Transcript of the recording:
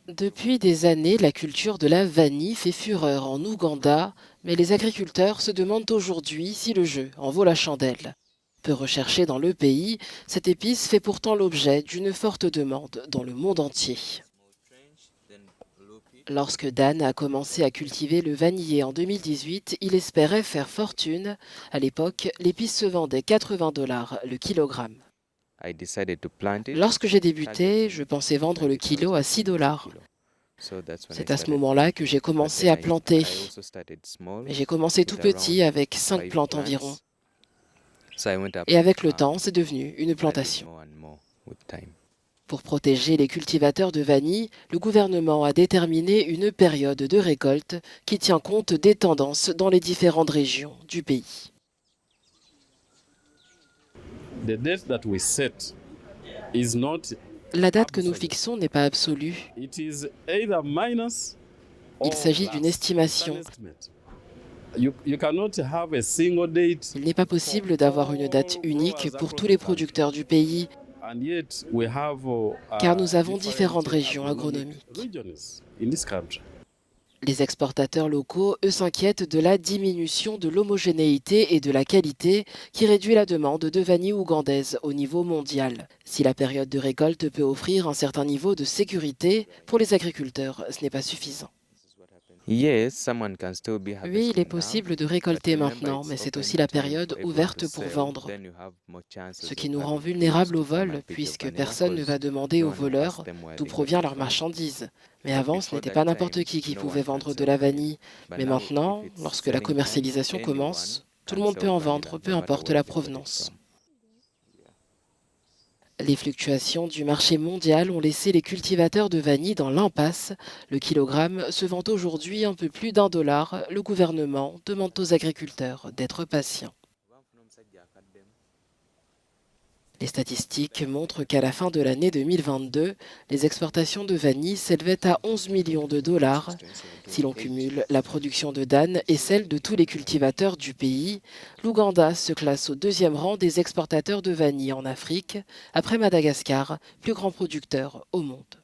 Depuis des années, la culture de la vanille fait fureur en Ouganda, mais les agriculteurs se demandent aujourd'hui si le jeu en vaut la chandelle. Peu recherchée dans le pays, cette épice fait pourtant l'objet d'une forte demande dans le monde entier. Lorsque Dan a commencé à cultiver le vanillé en 2018, il espérait faire fortune. À l'époque, l'épice se vendait 80 $ le kilogramme. Lorsque j'ai débuté, je pensais vendre le kilo à 6 $. C'est à ce moment-là que j'ai commencé à planter. Mais j'ai commencé tout petit avec 5 plantes environ. Et avec le temps, c'est devenu une plantation. Pour protéger les cultivateurs de vanille, le gouvernement a déterminé une période de récolte qui tient compte des tendances dans les différentes régions du pays. The date that we set is not La date que nous absolute. fixons n'est pas absolue. It is either minus Il or s'agit plus. d'une It's estimation. an estimate. You cannot have a single date Il n'est pas possible d'avoir une date unique pour tous les producteurs du pays, and yet we have car nous avons different différentes régions agronomic agronomiques. regions in this country. Les exportateurs locaux, eux, s'inquiètent de la diminution de l'homogénéité et de la qualité qui réduit la demande de vanille ougandaise au niveau mondial. Si la période de récolte peut offrir un certain niveau de sécurité, pour les agriculteurs, ce n'est pas suffisant. Oui, il est possible de récolter maintenant, mais c'est aussi la période ouverte pour vendre. Ce qui nous rend vulnérables au vol, puisque personne ne va demander aux voleurs d'où provient leur marchandise. Mais avant, ce n'était pas n'importe qui pouvait vendre de la vanille. Mais maintenant, lorsque la commercialisation commence, tout le monde peut en vendre, peu importe la provenance. Les fluctuations du marché mondial ont laissé les cultivateurs de vanille dans l'impasse. Le kilogramme se vend aujourd'hui un peu plus d'1 $. Le gouvernement demande aux agriculteurs d'être patients. Les statistiques montrent qu'à la fin de l'année 2022, les exportations de vanille s'élevaient à 11 millions de dollars. Si l'on cumule la production de Dan et celle de tous les cultivateurs du pays, l'Ouganda se classe au deuxième rang des exportateurs de vanille en Afrique, après Madagascar, plus grand producteur au monde.